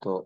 تو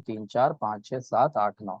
3 4 5 6 7 8 9,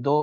2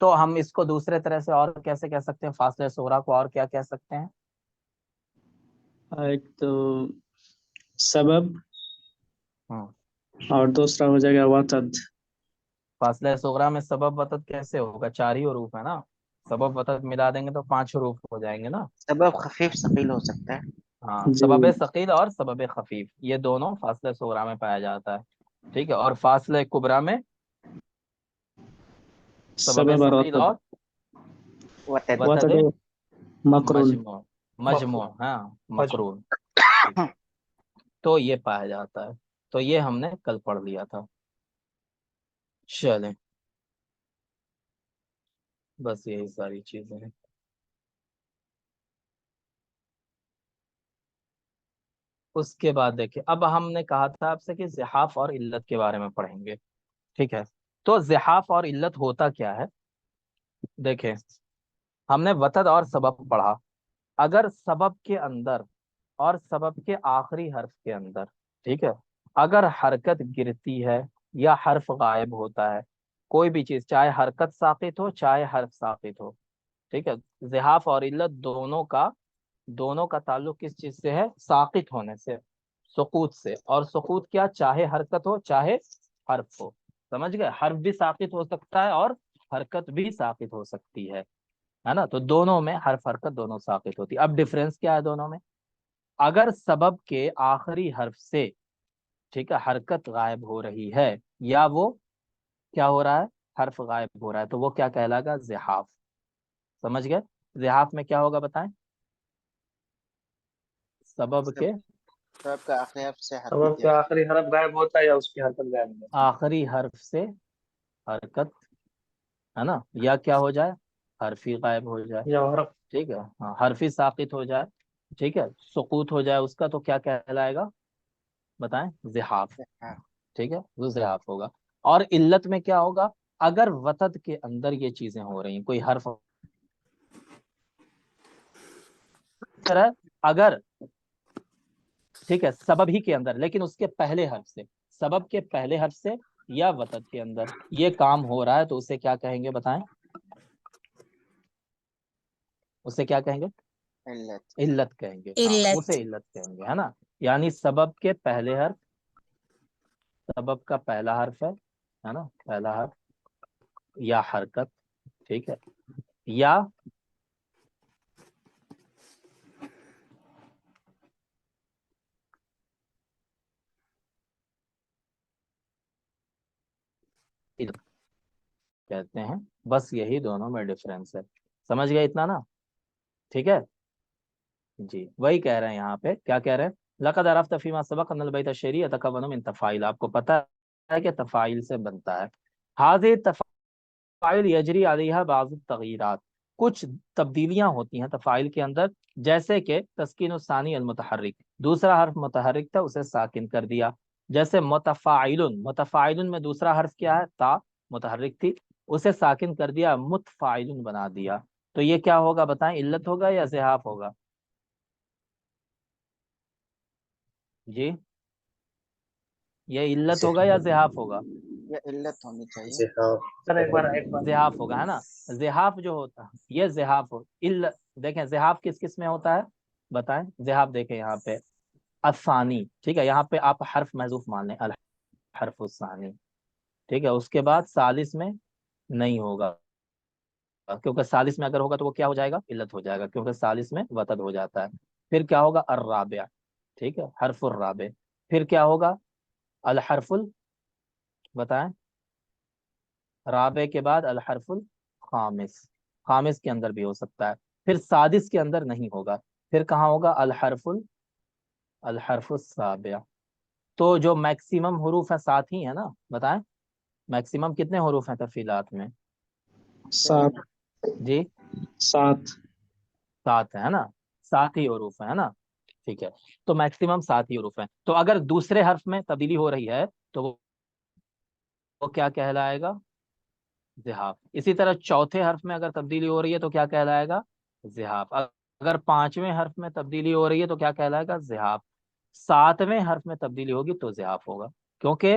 تو ہم اس کو دوسرے طرح سے اور کیسے کہہ سکتے ہیں فاصلہ صغریٰ کو، اور کیا کہہ سکتے ہیں؟ ایک تو سبب ہوں اور دوسرا ہو جائے گا وطد. فاصلہ صغریٰ میں سبب وتد کیسے ہوگا؟ 4 ہی حروف ہے نا، سبب وتد ملا دیں گے تو 5 حروف ہو جائیں گے نا. سبب خفیف ثقیل ہو سکتا ہے. ہاں، جی سبب ثقیل اور سبب خفیف یہ دونوں فاصلہ صغریٰ میں پایا جاتا ہے. ٹھیک ہے، اور فاصلہ کبریٰ میں سبب سبب اور ثقیل وطد. اور وتد. وتد وطد مقرون. مجموع ہاں مقرون. ٹھیک ہے، تو یہ پایا جاتا ہے. تو یہ ہم نے کل پڑھ لیا تھا. چلیں، بس یہی ساری چیزیں ہیں. اس کے بعد دیکھیں، اب ہم نے کہا تھا آپ سے کہ زحاف اور علت کے بارے میں پڑھیں گے. ٹھیک ہے، تو زحاف اور علت ہوتا کیا ہے؟ دیکھیں، ہم نے وتد اور سبب پڑھا. اگر سبب کے اندر اور سبب کے آخری حرف کے اندر، ٹھیک ہے، اگر حرکت گرتی ہے یا حرف غائب ہوتا ہے، کوئی بھی چیز چاہے حرکت ساقط ہو چاہے حرف ساقط ہو، ٹھیک ہے، زحاف اور علت دونوں کا تعلق کس چیز سے ہے؟ ساقط ہونے سے، سقوط سے. اور سقوط کیا؟ چاہے حرکت ہو چاہے حرف ہو. سمجھ گئے؟ حرف بھی ساقط ہو سکتا ہے اور حرکت بھی ساقط ہو سکتی ہے نا. تو دونوں میں حرف حرکت دونوں ساقط ہوتی ہے. اب ڈفرینس کیا ہے دونوں میں؟ اگر سبب کے آخری حرف سے، ٹھیک ہے، حرکت غائب ہو رہی ہے یا وہ کیا ہو رہا ہے؟ حرف غائب ہو رہا ہے، تو وہ کیا کہلائے گا؟ زحاف. سمجھ گئے؟ زحاف میں کیا ہوگا بتائیں؟ سبب کے سبب کا آخری حرف سے سبب حرکت کا آخری حرف غائب ہوتا ہے یا اس کی حرکت غائب ہوتی آخری حرف سے حرکت، ہے نا، یا کیا ہو جائے؟ حرفی غائب ہو جائے. ہے یا حرف ٹھیک ہے، ہاں، حرفی ساقط ہو جائے، ٹھیک ہے، سقوط ہو جائے اس کا، تو کیا کہلائے گا بتائیں؟ زحاف. ہے. ٹھیک ہے، وہ زحاف ہوگا. اور علت میں کیا ہوگا؟ اگر وتد کے اندر یہ چیزیں ہو رہی ہیں، کوئی حرف اگر، ٹھیک ہے، سبب ہی کے اندر لیکن اس کے پہلے حرف سے، سبب کے پہلے حرف سے یا وتد کے اندر یہ کام ہو رہا ہے، تو اسے کیا کہیں گے بتائیں؟ اسے کیا کہیں گے؟ علت. علت کہیں گے. ہاں، اسے علت کہیں گے، ہے نا. یعنی سبب کے پہلے حرف، سبب کا پہلا حرف ہے نا، پہلا حرف یا حرکت، ٹھیک ہے، یا کہتے ہیں. بس یہی دونوں میں ڈفرینس ہے. سمجھ گئے اتنا نا؟ ٹھیک ہے جی، وہی کہہ رہے ہیں یہاں پہ. کیا کہہ رہے ہیں؟ لقد عرفت فيما سبق ان البيت الشعري يتكون من تفاعل. آپ کو پتہ ہے کہ تفاعل سے بنتا ہے. هذه التفاعل يجري عليها بعض التغييرات. کچھ تبدیلیاں ہوتی ہیں تفاعل کے اندر، جیسے کہ تسکین الثانی المتحرک، دوسرا حرف متحرک تھا اسے ساکن کر دیا. جیسے متفاعل میں دوسرا حرف کیا ہے؟ تا، متحرک تھی، اسے ساکن کر دیا، متفاعل بنا دیا. تو یہ کیا ہوگا بتائیں؟ علت ہوگا یا زحاف ہوگا؟ جی، یہ علت ہوگا یا زحاف ہوگا؟ یہ علت ہونی چاہیے. سر ایک بار زحاف ہوگا، ہے نا. زحاف جو ہوتا ہے یہ زحاف ہو. دیکھیں زحاف کس کس میں ہوتا ہے بتائیں؟ زحاف دیکھیں یہاں پہ الثانی، ٹھیک ہے، یہاں پہ آپ حرف محذوف مان لیں، الحرف الثانی، ٹھیک ہے. اس کے بعد ثالث میں نہیں ہوگا، کیونکہ ثالث میں اگر ہوگا تو وہ کیا ہو جائے گا؟ علت ہو جائے گا، کیونکہ ثالث میں وتد ہو جاتا ہے. پھر کیا ہوگا؟ الرابع، ٹھیک ہے، حرف الرابع. پھر کیا ہوگا؟ الحرف بتائیں، رابع کے بعد الحرف الخامس، خامس کے اندر بھی ہو سکتا ہے. پھر سادس کے اندر نہیں ہوگا. پھر کہاں ہوگا؟ الحرف السابع. تو جو میکسیمم حروف ہیں 7 ہی ہیں نا، بتائیں میکسیمم کتنے حروف ہیں تفصیلات میں؟ 7. جی 7. 7 ہے نا، 7 ہی حروف ہے نا. ٹھیک ہے، تو میکسیمم 7 ہی حروف ہیں. تو اگر دوسرے حرف میں تبدیلی ہو رہی ہے تو وہ کیا کہلائے گا؟ زحاف. اسی طرح چوتھے حرف میں اگر تبدیلی ہو رہی ہے تو کیا کہلائے گا؟ زحاف. اگر 5ویں حرف میں تبدیلی ہو رہی ہے تو کیا کہلائے گا؟ زحاف. 7ویں حرف میں تبدیلی ہوگی تو زحاف ہوگا، کیونکہ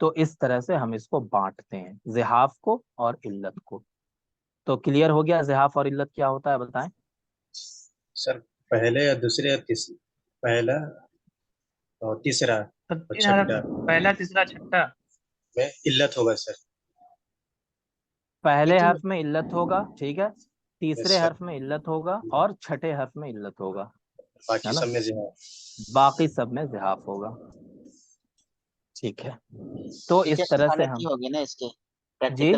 تو اس طرح سے ہم اس کو بانٹتے ہیں، زحاف کو اور علت کو۔ تو کلیئر ہو گیا زحاف اور علت کیا ہوتا ہے، بتائیں۔ سر پہلے یا دوسرے یا تیسرے؟ پہلا اور تیسرا تو اور تین حرف، چھٹا پہلا تیسرا چھٹا۔ میں علت ہوگا سر۔ پہلے یہ تو حرف میں علت ہوگا، ٹھیک ہے، تیسرے یس سر، حرف میں علت ہوگا اور چھٹے حرف میں علت ہوگا، باقی ہے نا، سب میں جو ہے۔ باقی سب میں زحاف ہوگا، ٹھیک ہے۔ تو ٹھیک ہے، اس طرح سے مثالیں دی ہم، ہوگی نا اس کے، جی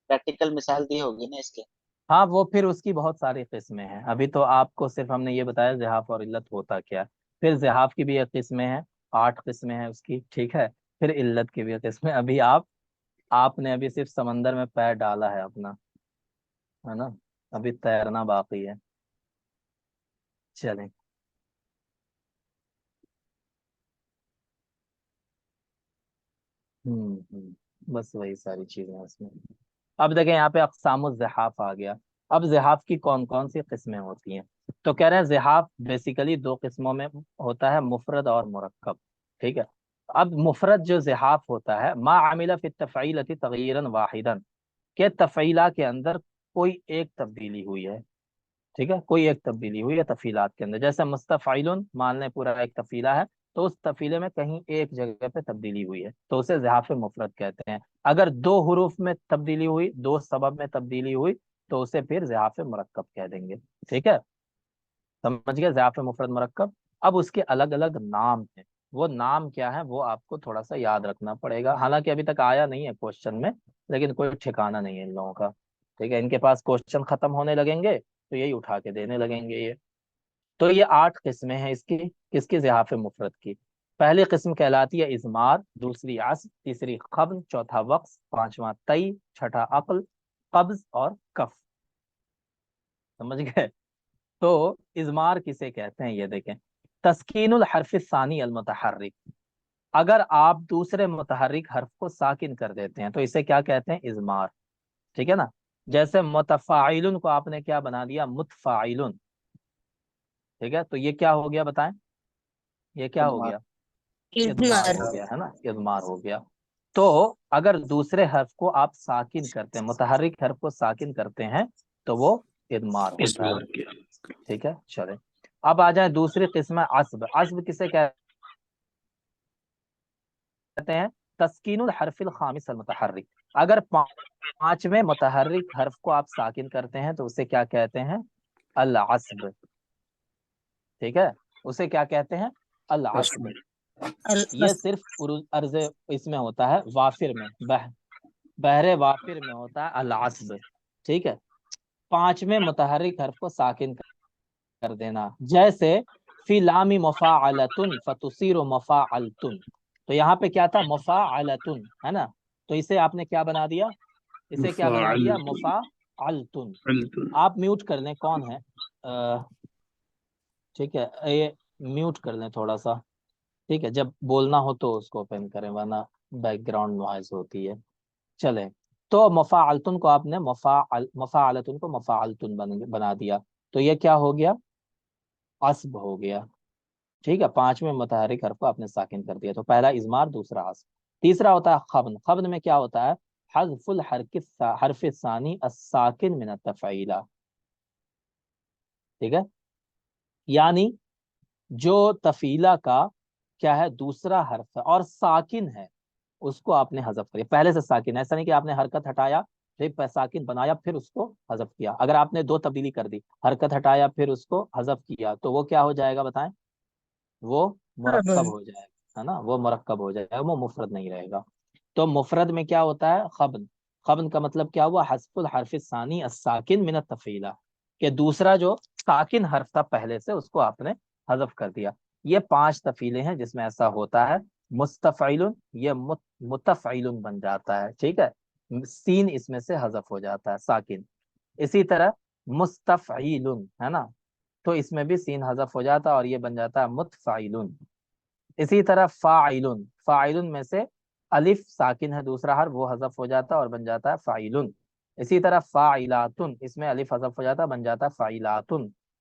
پریکٹیکل مثال دی ہوگی نا اس کے۔ ہاں وہ پھر اس کی بہت ساری قسمیں ہیں، ابھی تو آپ کو صرف ہم نے یہ بتایا زحاف اور علت ہوتا کیا ہے۔ پھر زحاف کی بھی ایک قسمیں ہیں، 8 قسمیں ہیں اس کی، ٹھیک ہے، پھر علت کی بھی ایک قسمیں۔ ابھی آپ نے ابھی صرف سمندر میں پیر ڈالا ہے اپنا، ہے نا، ابھی تیرنا باقی ہے۔ چلیں، بس وہی ساری چیزیں ہیں اس میں۔ اب دیکھیں یہاں پہ اقسام الزحاف آ گیا۔ اب زحاف کی کون کون سی قسمیں ہوتی ہیں؟ تو کہہ رہے ہیں زحاف بیسیکلی 2 قسموں میں ہوتا ہے، مفرد اور مرکب، ٹھیک ہے۔ اب مفرد جو زحاف ہوتا ہے، ما عمل فی التفعیلۃ تغییرا واحدا، کہ تفعیلہ کے اندر کوئی ایک تبدیلی ہوئی ہے، ٹھیک ہے، کوئی ایک تبدیلی ہوئی ہے تفعیلات کے اندر، جیسے مستفعل مان لیں پورا ایک تفعیلہ ہے، تو اس تفعیلے میں کہیں ایک جگہ پہ تبدیلی ہوئی ہے تو اسے زحاف مفرد کہتے ہیں۔ اگر 2 حروف میں تبدیلی ہوئی، 2 سبب میں تبدیلی ہوئی، تو اسے پھر زحاف مرکب کہہ دیں گے، ٹھیک ہے، سمجھ گئے، زحاف مفرد مرکب۔ اب اس کے الگ الگ نام ہیں، وہ نام کیا ہے وہ آپ کو تھوڑا سا یاد رکھنا پڑے گا، حالانکہ ابھی تک آیا نہیں ہے کوشچن میں، لیکن کوئی ٹھکانہ نہیں ہے ان لوگوں کا، ٹھیک ہے، ان کے پاس کوشچن ختم ہونے لگیں گے تو یہی اٹھا کے دینے لگیں گے یہ۔ تو یہ 8 قسمیں ہیں اس کی، کس کی؟ زحاف مفرد کی۔ پہلی قسم کہلاتی ہے اضمار، دوسری عصب، تیسری خبن، چوتھا وقف، پانچواں طی، چھٹا عقل، قبض اور کف، سمجھ گئے؟ تو اضمار کسے کہتے ہیں، یہ دیکھیں، تسکین الحرف الثانی المتحرک، اگر آپ دوسرے متحرک حرف کو ساکن کر دیتے ہیں تو اسے کیا کہتے ہیں؟ اضمار، ٹھیک ہے نا۔ جیسے متفاعل کو آپ نے کیا بنا دیا؟ متفاعل، ٹھیک ہے، تو یہ کیا ہو گیا بتائیں، یہ کیا ہو اضمار۔ گیا؟ اضمار ہو گیا، ہے نا، اضمار ہو گیا۔ تو اگر دوسرے حرف کو آپ ساکن کرتے ہیں، متحرک حرف کو ساکن کرتے ہیں تو وہ اضمار ہوتا ہے، ٹھیک ہے، چلیں اب آ جائیں دوسری قسم ہے عصب۔ عصب کسے کہتے ہیں؟ تسکین الحرف الخامس المتحرک، اگر 5ویں متحرک حرف کو آپ ساکن کرتے ہیں تو اسے کیا کہتے ہیں؟ العصب، ٹھیک ہے، اسے کیا کہتے ہیں؟ العصب۔ یہ صرف عرض اس میں ہوتا ہے، وافر میں، بحر وافر میں ہوتا ہے العصب، ٹھیک ہے، 5ویں متحرک حرف کو ساکن کر دینا، جیسے فی لام مفاعلتن فتصیر مفاعلتن، تو یہاں پہ کیا تھا؟ مفاعلتن، ہے نا، تو اسے آپ نے کیا بنا دیا؟ اسے کیا بنا دیا؟ مفاعلتن۔ آپ میوٹ کر لیں، کون ہے ٹھیک ہے، یہ میوٹ کر لیں تھوڑا سا، ٹھیک ہے، جب بولنا ہو تو اس کو اوپن کریں ورنہ بیک گراؤنڈ نوائز ہوتی ہے۔ چلیں، تو مفاعلتن کو آپ نے مفاعلتن کو مفاعلتن بنا دیا، تو یہ کیا ہو گیا؟ عصب ہو گیا، ٹھیک ہے، 5ویں متحرک حرف کو آپ نے ساکن کر دیا، تو پہلا اضمار، دوسرا عصب۔ تیسرا ہوتا ہے خبن۔ خبن میں کیا ہوتا ہے؟ حذف الحرف الثانی الساکن من التفعیلہ، ٹھیک ہے، یعنی جو تفعیلہ کا کیا ہے؟ دوسرا حرف ہے اور ساکن ہے، اس کو آپ نے حذف کیا، پہلے سے ساکن ہے، ایسا نہیں کہ آپ نے حرکت ہٹایا پھر ساکن بنایا پھر اس کو حذف کیا۔ اگر آپ نے 2 تبدیلی کر دی، حرکت ہٹایا پھر اس کو حذف کیا، تو وہ کیا ہو جائے گا بتائیں؟ وہ مرکب ہو جائے گا، ہے نا، وہ مرکب ہو جائے گا، وہ مفرد نہیں رہے گا۔ تو مفرد میں کیا ہوتا ہے؟ خبن۔ خبن کا مطلب کیا ہوا؟ حذف الحرف الثانی الساکن من التفعیلہ، کہ دوسرا جو ساکن حرف تھا پہلے سے اس کو آپ نے حذف کر دیا۔ یہ 5 تفعیلیں ہیں جس میں ایسا ہوتا ہے۔ مستفعل، یہ متفعل بن جاتا ہے، ٹھیک ہے، سین اس میں سے حذف ہو جاتا ہے، ساکن۔ اسی طرح مستفعیل، ہے نا، تو اس میں بھی سین حذف ہو جاتا ہے اور یہ بن جاتا ہے متفعل۔ اسی طرح فاعل، فاعل میں سے الف ساکن ہے دوسرا حرف، وہ حذف ہو جاتا ہے اور بن جاتا ہے فاعل۔ اسی طرح فاعلات، اس میں الف حذف ہو جاتا ہے، بن جاتا ہے فاعلات۔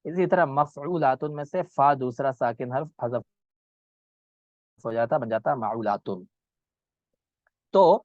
اسی طرح مفعولات میں سے فا دوسرا ساکن حرف حذف ہو جاتا ہے، بن جاتا ہے معولات۔ تو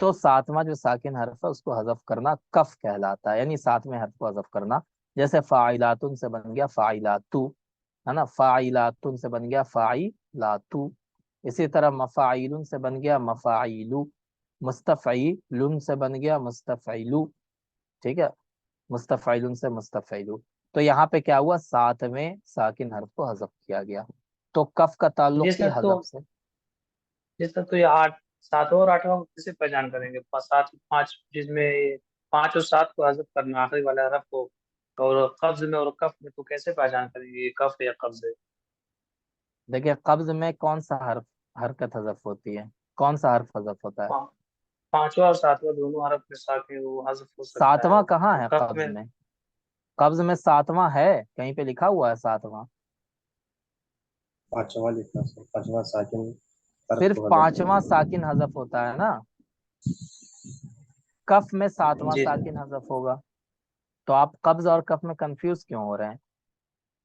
تو ساتواں جو ساکن حرف ہے اس کو حذف کرنا کف کہلاتا ہے، یعنی ساتویں حرف کو حذف کرنا. جیسے فاعلاتن سے بن گیا فاعلاتو، ہے نا، فاعلاتن سے بن گیا فاعلاتو. اسی طرح مفاعیلن سے بن گیا مفاعیلو، مستفعیلن سے بن گیا مستفعیلو. ٹھیک ہے، مستفعیلن سے مستفعیلو. تو یہاں پہ کیا ہوا، ساتویں ساکن حرف کو حذف کیا گیا. تو کف کا تعلق جس ہی طرح تو حذف سے. جس طرح تو یہ ساتواں اور آٹھواں کو کیسے پہچان کریں گے؟ پانچ جس میں 5 اور 7 کو حذف کرنا آخری والے حرف کو، اور قبض میں اور کف میں تو کیسے پہچان کریں گے یہ کف ہے یا قبض ہے؟ دیکھیے قبض میں کون سا حرکت حذف ہوتی ہے، کون سا حرف حذف ہوتا ہے؟ 5واں اور 7واں دونوں حرف کے ساتھ وہ حذف ہو سکتا ہے. ساتواں کہاں اور ہے کف قبض میں؟ قبض میں ساتواں ہے، کہیں پہ لکھا ہوا ہے ساتواں؟ پانچواں لکھنا سر، پانچواں ساکن حرف صرف کو حذف پانچواں ساکن حذف ہوتا ہے نا، کف میں ساتواں جی ساکن حذف ہوگا. تو آپ قبض اور کف میں کنفیوز کیوں ہو رہے ہیں؟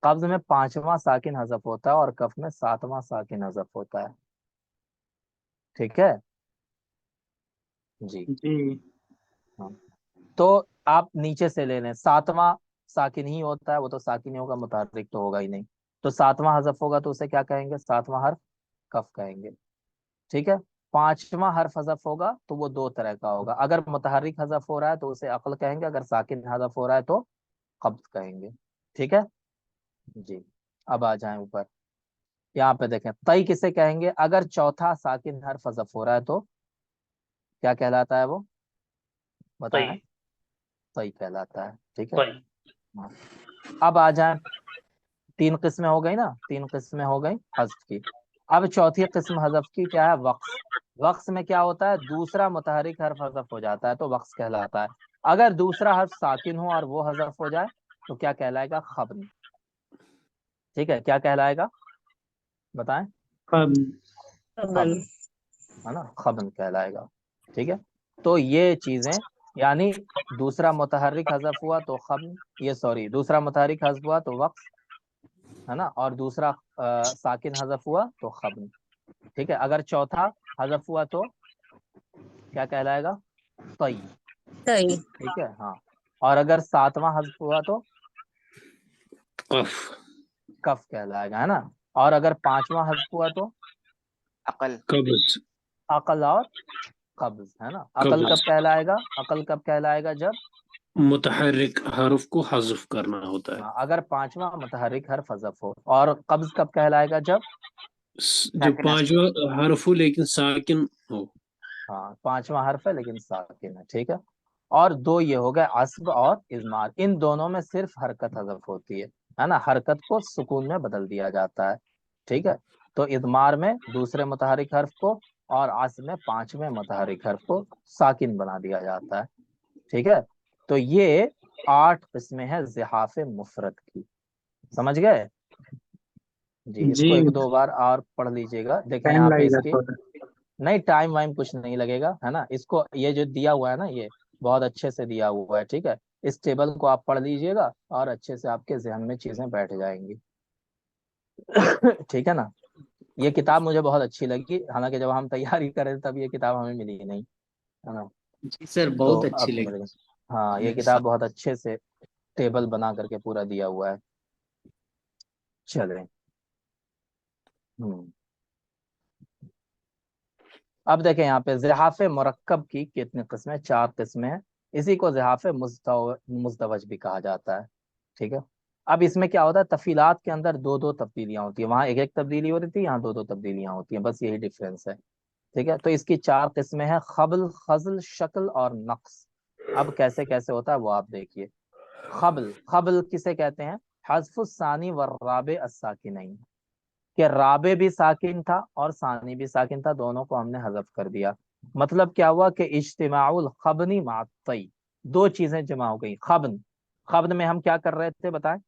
قبض میں پانچواں ساکن حذف ہوتا ہے اور کف میں ساتواں ساکن حذف ہوتا ہے. ٹھیک ہے جی. جی ہاں. تو آپ نیچے سے لے لیں، ساتواں ساکن ہی ہوتا ہے، وہ تو ساکن ہی ہوگا، متحرک تو ہوگا ہی نہیں. تو ساتواں حذف ہوگا تو اسے کیا کہیں گے؟ ساتواں حرف کف کہیں گے. ٹھیک ہے. پانچواں حرف حذف ہوگا تو وہ دو طرح کا ہوگا، اگر متحرک حذف ہو رہا ہے تو اسے عقل کہیں گے، اگر ساکن حذف ہو رہا ہے تو قبض کہیں گے. ٹھیک ہے جی. اب آ جائیں اوپر، یہاں پہ دیکھیں تئی کسے کہیں گے؟ اگر چوتھا ساکن حرف حذف ہو رہا ہے تو کیا کہلاتا ہے وہ؟ بتائیں. صحیح تئی کہلاتا ہے. ٹھیک ہے. صحیح. ہاں. اب آ جائیں، 3 قسمیں ہو گئی نا، 3 قسمیں ہو گئی حذف کی. اب چوتھی قسم حذف کی کیا ہے؟ وقص. وقص میں کیا ہوتا ہے؟ دوسرا متحرک حرف حذف ہو جاتا ہے تو وقص کہلاتا ہے. اگر دوسرا حرف ساکن ہو اور وہ حذف ہو جائے تو کیا کہلائے گا؟ خبن. ٹھیک ہے، کیا کہلائے گا بتائیں؟ خبن، ہے نا، خبن کہلائے گا. ٹھیک ہے. تو یہ چیزیں، یعنی دوسرا متحرک حذف ہوا تو خبن، یہ سوری دوسرا متحرک حذف ہوا تو وقص، ہے نا، اور دوسرا ساکن حذف ہوا تو خبن. ٹھیک ہے. اگر چوتھا حذف ہوا تو کیا کہلائے گا؟ طی. ٹھیک ہے. ہاں. اور اگر ساتواں حذف ہوا تو قف. کف کہلائے گا، ہے نا. اور اگر پانچواں حذف ہوا تو عقل. قبض. عقل اور قبض، ہے نا. عقل قبض. کب کہلائے گا؟ عقل کب کہلائے گا؟ جب متحرک حرف کو حذف کرنا ہوتا ہے، اگر پانچواں متحرک حرف حذف ہو. اور قبض کب کہلائے گا؟ جب جب ساکن حرف. پانچواں حرف ہو لیکن ساکن ہو. ہاں پانچواں حرف ہے لیکن ساکن ہے. ٹھیک ہے. اور دو یہ ہو گئے عصب اور اضمار، ان دونوں میں صرف حرکت حذف ہوتی ہے نا، حرکت کو سکون میں بدل دیا جاتا ہے. ٹھیک ہے. تو اضمار میں دوسرے متحرک حرف کو اور عصب میں پانچویں متحرک حرف کو ساکن بنا دیا جاتا ہے. ٹھیک ہے. تو یہ 8 قسمیں ہیں زحاف مفرد کی. سمجھ گئے جی؟ اس جی کو 1-2 بار اور پڑھ لیجئے گا. دیکھیں ٹائم یہاں پہ لگے اس گا کی تھوڑا. نہیں، ٹائم وائم کچھ نہیں لگے گا، ہے نا. اس کو یہ جو دیا ہوا ہے نا، یہ بہت اچھے سے دیا ہوا ہے. ٹھیک ہے. اس ٹیبل کو آپ پڑھ لیجئے گا اور اچھے سے آپ کے ذہن میں چیزیں بیٹھ جائیں گی. ٹھیک ہے نا. یہ کتاب مجھے بہت اچھی لگی، حالانکہ جب ہم تیاری کرے تب یہ کتاب ہمیں ملی نہیں، ہے نا. جی سر تو بہت اب اچھی مل لگی. گئی. ہاں یہ کتاب بہت اچھے سے ٹیبل بنا کر کے پورا دیا ہوا ہے. چلیں. اب دیکھیں یہاں پہ زحاف مرکب کی کتنی قسمیں؟ 4 قسمیں ہیں. اسی کو زحاف مزدوج بھی کہا جاتا ہے. ٹھیک ہے. اب اس میں کیا ہوتا ہے؟ تفصیلات کے اندر 2 تبدیلیاں ہوتی ہیں، وہاں ایک تبدیلی ہو رہی تھی، یہاں 2 تبدیلیاں ہوتی ہیں، بس یہی ڈفرینس ہے. ٹھیک ہے. تو اس کی 4 قسمیں ہیں: خبل، خزل، شکل اور نقص. اب کیسے کیسے ہوتا ہے وہ آپ دیکھیے. خبل، خبل کسے کہتے ہیں؟ حذف الثانی والرابع الساکنین، کہ رابع بھی ساکن تھا اور ثانی بھی ساکن تھا، دونوں کو ہم نے حذف کر دیا. مطلب کیا ہوا کہ اجتماع الخبنی مع الطی، 2 چیزیں جمع ہو گئی. خبن، خبن میں ہم کیا کر رہے تھے بتائیں؟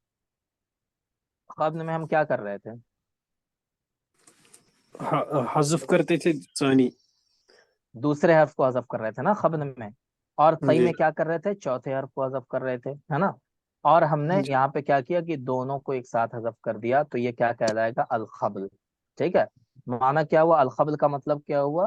خبن میں ہم کیا کر رہے تھے؟ حذف کرتے تھے ثانی. دوسرے حرف کو حذف کر رہے تھے نا خبن میں. اور طی جی. میں کیا کر رہے تھے؟ چوتھے حرف کو حذف کر رہے تھے، ہے نا. اور ہم نے جی. یہاں پہ کیا کیا کہ دونوں کو ایک ساتھ حذف کر دیا، تو یہ کیا کہلائے گا؟ الخبل. ٹھیک ہے. معنی کیا ہوا الخبل کا؟ مطلب کیا ہوا؟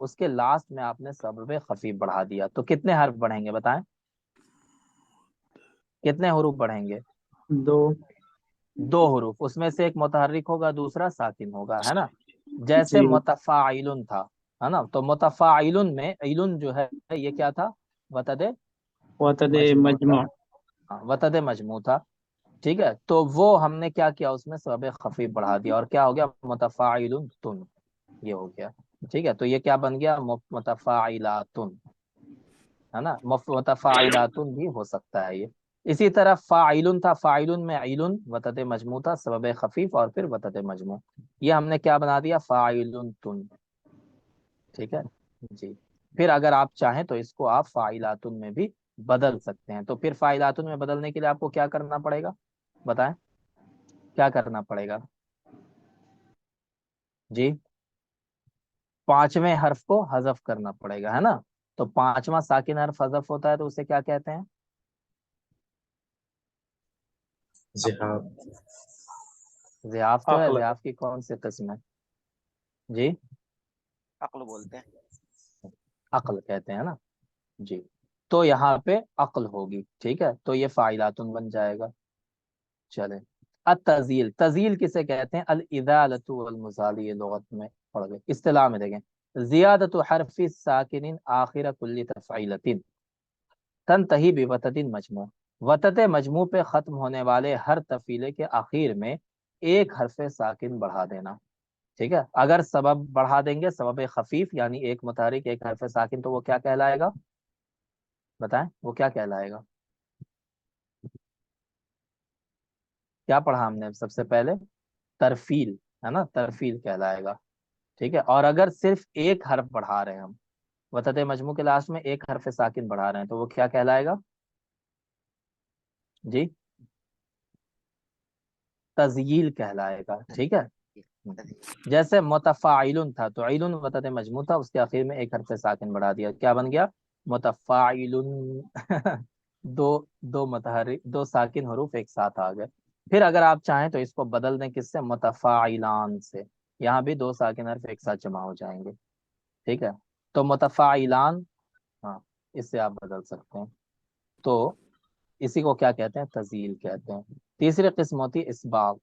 اس کے لاسٹ میں آپ نے سبب خفیف بڑھا دیا تو کتنے حرف بڑھیں گے بتائیں؟ کتنے حروف بڑھیں گے؟ 2. 2 حروف، اس میں سے ایک متحرک ہوگا دوسرا ساکن ہوگا، ہے نا؟ جیسے جی متفاعلن تھا، ہے نا؟ تو متفاعلن میں علن جو ہے یہ کیا تھا؟ وتد وتد مجموع تھا، مجموع. ہاں وتد مجموع تھا، ٹھیک ہے؟ تو وہ ہم نے کیا کیا، اس میں سبب خفیف بڑھا دیا اور کیا ہو گیا؟ متفاعلن تن، یہ ہو گیا، ٹھیک ہے؟ تو یہ کیا بن گیا؟ متفاعلاتن، ہے نا؟ متفاعلاتن بھی ہو سکتا ہے یہ۔ اسی طرح فاعلن تھا، فاعلن میں علن وتد مجموع تھا، سبب خفیف اور پھر وتد مجموع، یہ ہم نے کیا بنا دیا؟ فاعلن تن، ٹھیک ہے جی۔ پھر اگر آپ چاہیں تو اس کو آپ فاعلاتن میں بھی بدل سکتے ہیں، تو پھر فاعلاتن میں بدلنے کے لیے آپ کو کیا کرنا پڑے گا بتائیں؟ کیا کرنا پڑے گا جی؟ 5ویں حرف کو حذف کرنا پڑے گا، ہے نا؟ تو 5واں ساکن حرف حذف ہوتا ہے تو اسے کیا کہتے ہیں؟ ذہاب، ضیاف تو ہے، عقل ضیاف کی کون سی قسم ہے جی؟ عقل بولتے ہیں۔ عقل کہتے ہیں نا جی۔ تو یہاں پہ عقل ہوگی، ٹھیک ہے؟ تو یہ فاعلاتن بن جائے گا۔ چلیں، التزیل، تزیل کسے کہتے ہیں؟ الازالۃ والمزال، یہ لغت میں پڑھ گئے، اصطلاح میں دیکھیں، زیادت حرف ساکن آخر کل تفعیلۃ تنتہی بوتد مجموع، وتد مجموع پہ ختم ہونے والے ہر تفعیلے کے آخر میں ایک حرف ساکن بڑھا دینا، ٹھیک ہے؟ اگر سبب بڑھا دیں گے، سبب خفیف یعنی ایک متحرک ایک حرف ساکن، تو وہ کیا کہلائے گا بتائیں؟ وہ کیا کہلائے گا؟ کیا پڑھا ہم نے سب سے پہلے؟ ترفیل، ہے نا؟ ترفیل کہلائے گا، ٹھیک ہے؟ اور اگر صرف ایک حرف بڑھا رہے ہیں ہم، وتد مجموع کے لاسٹ میں ایک حرف ساکن بڑھا رہے ہیں، تو وہ کیا کہلائے گا جی؟ تزیل کہلائے گا، ٹھیک ہے؟ جیسے متفاعلن تھا تو علن وتد مجموع تھا، اس کے آخر میں ایک حرف ساکن بڑھا دیا، کیا بن گیا؟ متفاعلن دو متحرک، 2 ساکن حروف ایک ساتھ آ گئے۔ پھر اگر آپ چاہیں تو اس کو بدل دیں کس سے؟ متفاعلان سے، یہاں بھی 2 ساکن حرف ایک ساتھ جمع ہو جائیں گے، ٹھیک ہے؟ تو متفاعلان، ہاں اس سے آپ بدل سکتے ہیں، تو اسی کو کیا کہتے ہیں؟ تزیل کہتے ہیں۔ تیسری قسم ہوتی ہے اسباغ،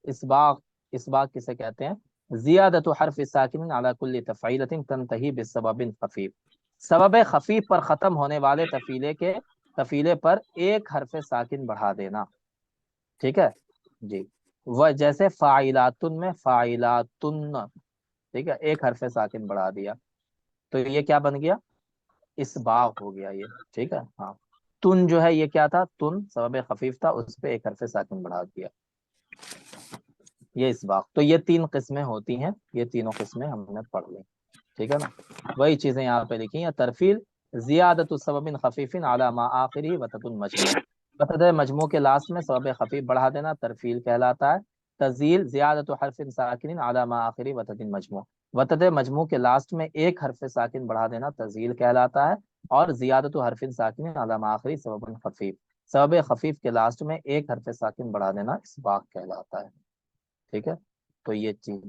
اسباغ کسے کہتے ہیں؟ زیادت حرف ساکن علی کل تفعیلۃ تنتہی بسبب خفیف، سبب خفیف پر ختم ہونے والے تفعیلے پر ایک حرف ساکن بڑھا دینا، ٹھیک ہے جی؟ وہ جیسے فاعلاتن میں فاعلاتن، ٹھیک ہے؟ ایک حرف ساکن بڑھا دیا تو یہ کیا بن گیا؟ اسباغ ہو گیا یہ، ٹھیک ہے؟ ہاں، تن جو ہے یہ کیا تھا؟ تن سبب خفیف تھا، اس پہ ایک حرف ساکن بڑھا دیا، یہ اسباغ۔ تو یہ 3 قسمیں ہوتی ہیں، یہ تینوں قسمیں ہم نے پڑھ لی، ٹھیک ہے نا؟ وہی چیزیں یہاں پہ لکھی ہیں، ترفیل زیادت سبب خفیف علی ما آخری وتد مجموع، وتد مجموع کے لاسٹ میں سبب خفیف بڑھا دینا ترفیل کہلاتا ہے۔ تزیل زیادت حرف ساکن علی ما آخری وتد مجموع، وتد مجموع کے لاسٹ میں ایک حرف ساکن بڑھا دینا تزیل کہلاتا ہے۔ اور زیادت حرف ساکن علی ما آخری سبب خفیف، سبب خفیف کے لاسٹ میں ایک حرف ساکن بڑھا دینا اسباغ کہلاتا ہے، ٹھیک ہے؟ تو یہ چیز،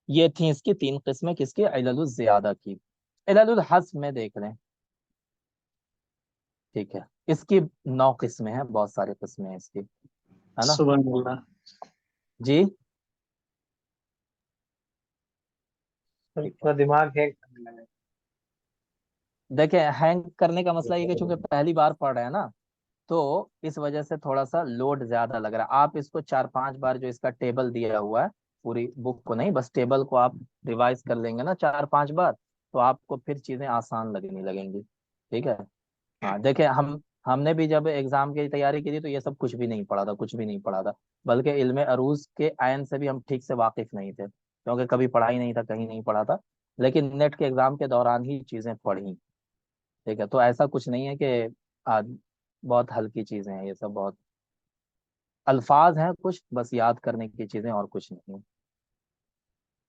یہ تھیں اس کی 3 قسمیں، کس کی؟ علل الزیادہ کی۔ علل الحذف میں دیکھ لیں، ٹھیک ہے؟ اس کی 9 قسمیں ہیں، بہت ساری قسمیں ہیں اس کی، ہے نا سبحان اللہ. جی؟ تھوڑا دماغ ہینگ کرنے لگے۔ دیکھیں، ہینگ کرنے کا مسئلہ یہ کہ چونکہ پہلی بار پڑھ رہے ہیں نا، تو اس وجہ سے تھوڑا سا لوڈ زیادہ لگ رہا ہے۔ آپ اس کو 4-5 بار، جو اس کا ٹیبل دیا ہوا ہے، پوری بک کو نہیں، بس ٹیبل کو آپ ریوائز کر لیں گے نا 4-5 بار، تو آپ کو پھر چیزیں آسان لگنے لگیں گی، ٹھیک ہے؟ ہاں دیکھیں، ہم نے بھی جب ایگزام کی تیاری کی تھی تو یہ سب کچھ بھی نہیں پڑھا تھا، کچھ بھی نہیں پڑھا تھا، بلکہ علم عروض کے عین سے بھی ہم ٹھیک سے واقف نہیں تھے، کیونکہ کبھی پڑھا ہی نہیں تھا، کہیں نہیں پڑھا تھا، لیکن نیٹ کے ایگزام کے دوران ہی چیزیں پڑھی، ٹھیک ہے؟ تو ایسا کچھ نہیں ہے کہ بہت ہلکی چیزیں ہیں، یہ سب بہت الفاظ ہیں کچھ، بس یاد کرنے کی چیزیں اور کچھ نہیں،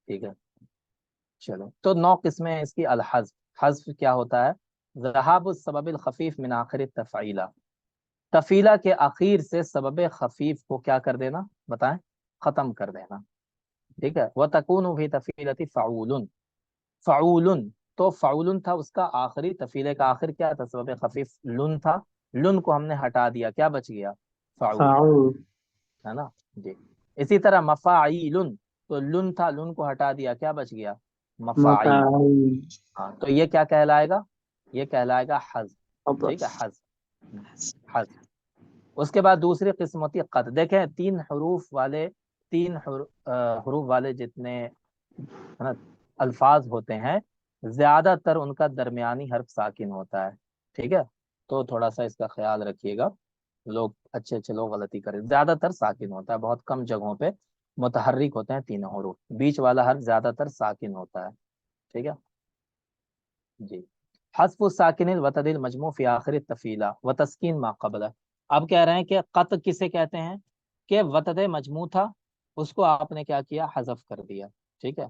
ٹھیک ہے؟ چلو، تو 9 قسمیں ہیں اس کی۔ الحذف، حذف کیا ہوتا ہے؟ ذہاب السبب الخفیف من آخر التفعیلہ، تفعیلہ کے اخیر سے سبب خفیف کو کیا کر دینا بتائیں؟ ختم کر دینا، ٹھیک ہے؟ وتکون فی تفعیلۃ فعول، فعولن، تو فعولن تھا اس کا آخری، تفیلے کا آخر کیا تھا؟ سبب خفیف لن تھا، لن کو ہم نے ہٹا دیا، کیا بچ گیا؟ فعول، فعول، ہے نا جی۔ اسی طرح مفاعیلن، تو لن تھا، لن کو ہٹا دیا، کیا بچ گیا؟ مفاعیل۔ مفاعیل، ہاں تو یہ کیا کہلائے گا؟ یہ کہلائے گا حذف، ٹھیک ہے، حذف، حذف، حذف۔ اس کے بعد دوسری قسم ہوتی ہے قط۔ دیکھیں تین حروف والے جتنے ہے نا الفاظ ہوتے ہیں، زیادہ تر ان کا درمیانی حرف ساکن ہوتا ہے، ٹھیک ہے، تو تھوڑا سا اس کا خیال رکھیے گا، لوگ اچھے لوگ غلطی کریں، زیادہ تر ساکن ہوتا ہے، بہت کم جگہوں پہ متحرک ہوتے ہیں تینوں حروف، بیچ والا حرف زیادہ تر ساکن ہوتا ہے، ٹھیک ہے جی۔ حذف الساکن الوتد المجموع فی آخر التفیلہ وتسکین ما قبلہ۔ اب کہہ رہے ہیں کہ قط کسے کہتے ہیں؟ کہ وتد مجموع تھا، اس کو آپ نے کیا کیا؟ حذف کر دیا، ٹھیک ہے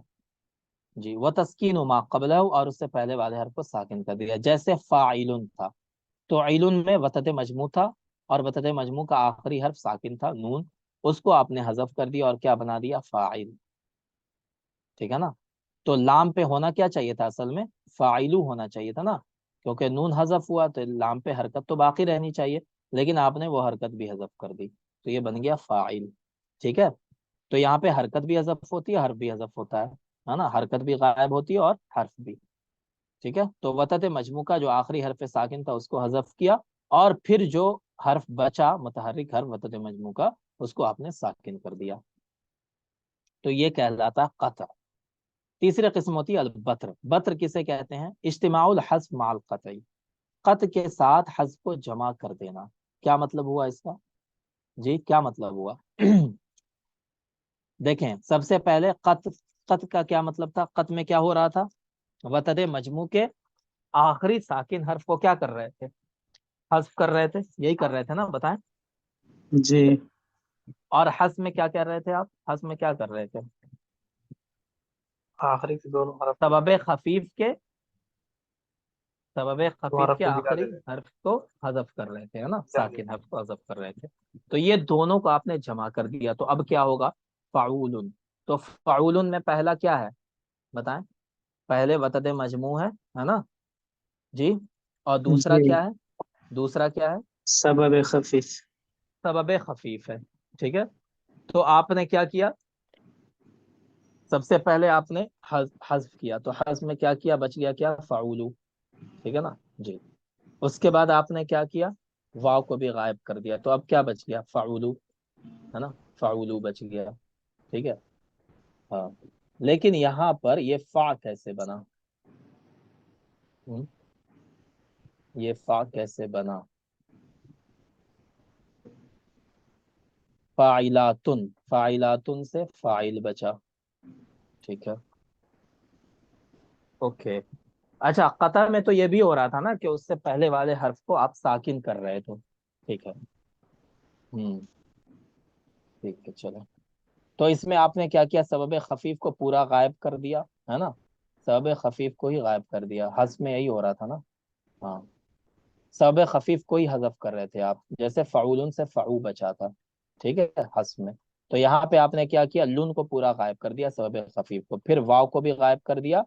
جی۔ وتسکین ما قبلہ، اور اس سے پہلے والے حرف کو ساکن کر دیا، جیسے فاعل تھا، تو علن میں وتد مجموع تھا، اور وتد مجموع کا آخری حرف ساکن تھا نون، اس کو آپ نے حذف کر دیا اور کیا بنا دیا؟ فاعل، ٹھیک ہے نا۔ تو لام پہ ہونا کیا چاہیے تھا؟ اصل میں فاعلو ہونا چاہیے تھا نا، کیونکہ نون حذف ہوا تو لام پہ حرکت تو باقی رہنی چاہیے، لیکن آپ نے وہ حرکت بھی حذف کر دی، تو یہ بن گیا فاعل، ٹھیک ہے۔ تو یہاں پہ حرکت بھی حذف ہوتی ہے، حرف بھی حذف ہوتا ہے نا، حرکت بھی غائب ہوتی ہے اور حرف بھی، ٹھیک ہے۔ تو وتد مجموع کا جو آخری حرف ساکن تھا اس کو حذف کیا، اور پھر جو حرف بچا متحرک حرف وتد مجموع کا، اس کو آپ نے ساکن کر دیا، تو یہ کہلاتا قطع۔ تیسری قسم ہوتی ہے البتر۔ بتر کسے کہتے ہیں؟ اجتماع الحذف مع القطع، قطع کے ساتھ حذف کو جمع کر دینا۔ کیا مطلب ہوا اس کا؟ جی کیا مطلب ہوا؟ دیکھیں سب سے پہلے قطع کا کیا مطلب تھا؟ قطع میں کیا ہو رہا تھا؟ وتد مجموع کے آخری ساکن حرف کو کیا کر رہے تھے؟ حذف کر رہے تھے، یہی کر رہے تھے نا، بتائیں۔ جی، اور حذف میں کیا کر رہے تھے آپ؟ حذف میں کیا کر رہے تھے؟ آخری کے دونوں حرف سبب خفیف کے حرف کو ملا آخری دے رہے حرف کو حذف کر رہے تھے، ہے نا، ہیں۔ ساکن حرف کو حذف کر رہے تھے، تو یہ دونوں کو آپ نے جمع کر دیا، تو اب کیا ہوگا؟ فعول۔ تو فعول میں پہلا کیا ہے بتائیں؟ پہلے وتد مجموع ہے نا جی، اور دوسرا جی، کیا ہے؟ دوسرا کیا ہے؟ سبب خفیف، سبب خفیف ہے، ٹھیک ہے۔ تو آپ نے کیا کیا؟ سب سے پہلے آپ نے حذف کیا، تو حذف میں کیا کیا؟ بچ گیا کیا؟ فعولو، ٹھیک ہے نا جی۔ اس کے بعد آپ نے کیا کیا؟ واو کو بھی غائب کر دیا، تو اب کیا بچ گیا؟ فعولو، ہے نا، فعولو بچ گیا، ٹھیک ہے ہاں۔ لیکن یہاں پر یہ فا کیسے بنا؟ یہ فا کیسے بنا؟ فاعلاتن، فاعلاتن سے فاعل بچا، ٹھیک ہے اوکے۔ اچھا قطع میں تو یہ بھی ہو رہا تھا نا کہ اس سے پہلے والے حرف کو آپ ساکن کر رہے تھے، ٹھیک ہے ٹھیک ہے چلو۔ تو اس میں آپ نے کیا کیا؟ سبب خفیف کو پورا غائب کر دیا، ہے نا، سبب خفیف کو ہی غائب کر دیا، حذف میں یہی ہو رہا تھا نا، ہاں سبب خفیف کو ہی حذف کر رہے تھے آپ، جیسے فعولن سے فعو بچا تھا، ٹھیک ہے حذف میں، تو یہاں پہ آپ نے کیا کیا؟ لن کو پورا غائب کر دیا، سبب خفیف کو، پھر واو کو بھی غائب کر دیا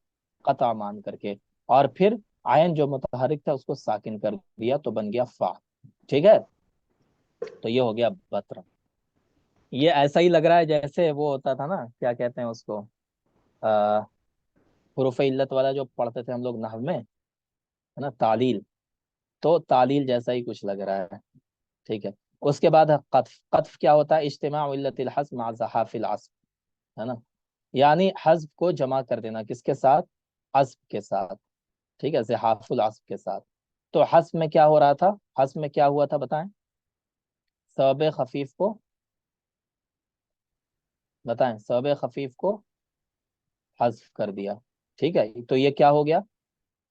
قطع مان کر کے، اور پھر عین جو متحرک تھا اس کو ساکن کر دیا، تو بن گیا فا، ٹھیک ہے۔ تو یہ ہو گیا بتر۔ یہ ایسا ہی لگ رہا ہے جیسے وہ ہوتا تھا نا، کیا کہتے ہیں اس کو، حروف علت والا جو پڑھتے تھے ہم لوگ نحو میں، ہے نا، تعلیل، تو تعلیل جیسا ہی کچھ لگ رہا ہے، ٹھیک ہے۔ اس کے بعد قطف۔ قطف کیا ہوتا ہے؟ اجتماع علت الحذف مع زحاف العصف، ہے نا، یعنی حذف کو جمع کر دینا کس کے ساتھ؟ عصف کے ساتھ، ٹھیک ہے، زحاف العصف کے ساتھ۔ تو حذف میں کیا ہو رہا تھا؟ حذف میں کیا ہوا تھا بتائیں؟ سبب خفیف کو بتائیں، سبب خفیف کو حذف کر دیا، ٹھیک ہے، تو یہ کیا ہو گیا؟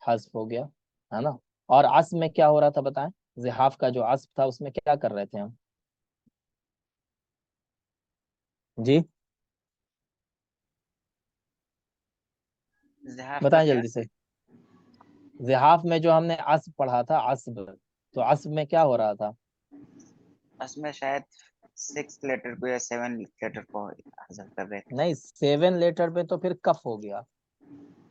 حذف ہو گیا، ہے نا۔ اور عصف میں کیا ہو رہا تھا بتائیں؟ زحاف کا جو عصف تھا اس میں کیا کر رہے تھے ہم؟ جی زحاف کا بتائیں کیا؟ جلدی سے۔ زحاف میں جو ہم نے عصب پڑھا تھا، عصب، تو عصب میں کیا ہو رہا تھا؟ اس میں شاید 6 لیٹر کو یا 7 لیٹر کو حذف کر رہے تھے۔ نہیں 7 لیٹر پہ تو پھر کف ہو گیا،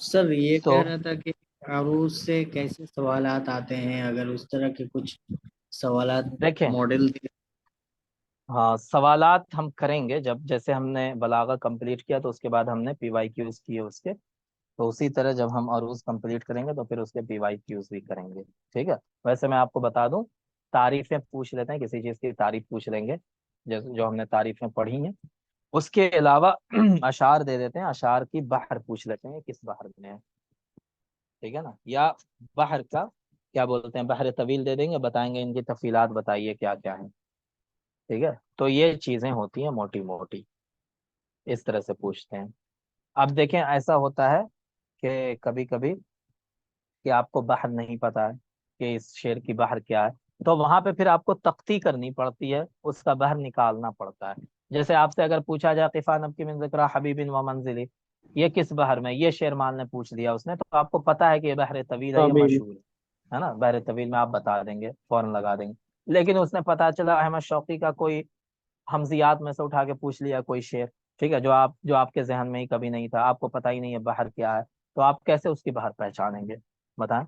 سر یہ تو کہہ رہا تھا کہ عروض سے کیسے سوالات آتے ہیں، اگر اس طرح کے کچھ سوالات دیکھیں، ماڈل دے۔ ہاں سوالات ہم کریں گے جب، جیسے ہم نے بلاغہ کمپلیٹ کیا تو اس کے بعد ہم نے پی وائی کیوز کیے اس کے، تو اسی طرح جب ہم عروض کمپلیٹ کریں گے تو پھر اس کے پی وائی کیوز بھی کریں گے، ٹھیک ہے۔ ویسے میں آپ کو بتا دوں، تعریفیں پوچھ لیتے ہیں، کسی چیز کی تعریف پوچھ لیں گے جو ہم نے تعریفیں پڑھی ہیں، اس کے علاوہ اشعار دے دیتے ہیں، اشعار کی بحر پوچھ لیتے ہیں کس بحر میں ہے، ٹھیک ہے نا، یا بحر کا کیا بولتے ہیں، بحر طویل دے دیں گے، بتائیں گے ان کی تفصیلات بتائیے کیا کیا ہے، ٹھیک ہے۔ تو یہ چیزیں ہوتی ہیں موٹی موٹی، اس طرح سے پوچھتے ہیں۔ اب دیکھیں ایسا ہوتا ہے کہ کبھی کبھی کہ آپ کو بحر نہیں پتا ہے کہ اس شعر کی بحر کیا ہے، تو وہاں پہ پھر آپ کو تختی کرنی پڑتی ہے، اس کا بحر نکالنا پڑتا ہے۔ جیسے آپ سے اگر پوچھا جائے قفا نبکی من ذکر حبیب و منزلی، یہ کس بحر میں، یہ شعر مان نے پوچھ دیا اس نے، تو آپ کو پتا ہے کہ یہ بحر طویل ہے، یہ طویل۔ مشہور ہے نا، بحر طویل میں آپ بتا دیں گے، فوراً لگا دیں گے۔ لیکن اس نے پتا چلا احمد شوقی کا کوئی حمزیات میں سے اٹھا کے پوچھ لیا کوئی شعر، ٹھیک ہے، جو آپ کے ذہن میں ہی کبھی نہیں تھا، آپ کو پتہ ہی نہیں ہے بحر کیا ہے، تو آپ کیسے اس کی بحر پہچانیں گے؟ بتائیں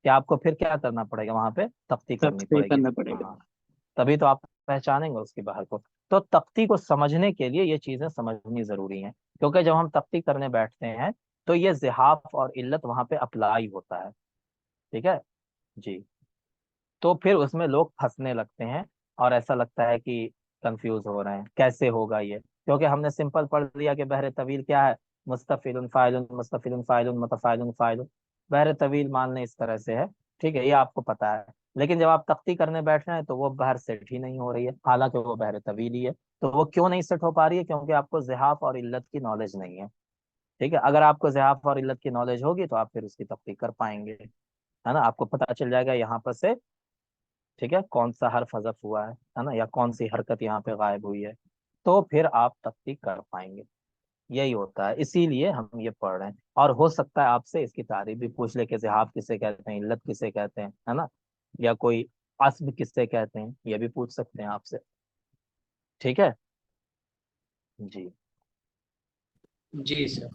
کہ آپ کو پھر کیا کرنا پڑے گا، وہاں پہ تختی کرنی تختی پڑے گی، کرنا پڑے گا۔ ہاں، تبھی تو آپ پہچانیں گے اس کی بحر کو۔ تو تختی کو سمجھنے کے لیے یہ چیزیں سمجھنی ضروری ہیں، کیونکہ جب ہم تختی کرنے بیٹھتے ہیں تو یہ زحاف اور علت وہاں پہ اپلائی ہوتا ہے، ٹھیک ہے جی۔ تو پھر اس میں لوگ پھنسنے لگتے ہیں اور ایسا لگتا ہے کہ کنفیوز ہو رہے ہیں کیسے ہوگا یہ، کیونکہ ہم نے سمپل پڑھ لیا کہ بحر طویل کیا ہے، مستفیل فاعل مستفیل فاعل متفاعل فاعل، بحر طویل مان لیں اس طرح سے ہے، ٹھیک ہے، یہ آپ کو پتا ہے۔ لیکن جب آپ تختی کرنے بیٹھ رہے ہیں تو وہ بحر سیٹ ہی نہیں ہو رہی ہے، حالانکہ وہ بحر طویل ہی ہے۔ تو وہ کیوں نہیں سیٹ ہو پا رہی ہے؟ کیونکہ آپ کو زحاف اور علت کی نالج نہیں ہے، ٹھیک ہے۔ اگر آپ کو زحاف اور علت کی نالج ہوگی تو آپ پھر اس کی تختی کر پائیں گے، ہے نا، آپ کو پتا چل جائے گا یہاں پر سے، ٹھیک ہے، کون سا حرف حذف ہوا ہے نا، یا کون سی حرکت یہاں پہ غائب ہوئی ہے، تو پھر آپ تختی کر پائیں گے۔ یہی ہوتا ہے، اسی لیے ہم یہ پڑھ رہے ہیں۔ اور ہو سکتا ہے آپ سے اس کی تعریف بھی پوچھ لے کہ زحاف کسے کہتے ہیں، علت کسے کہتے ہیں، ہے نا، یا کوئی عصب کسے کہتے ہیں، یہ بھی پوچھ سکتے ہیں آپ سے، ٹھیک ہے جی۔ جی سر۔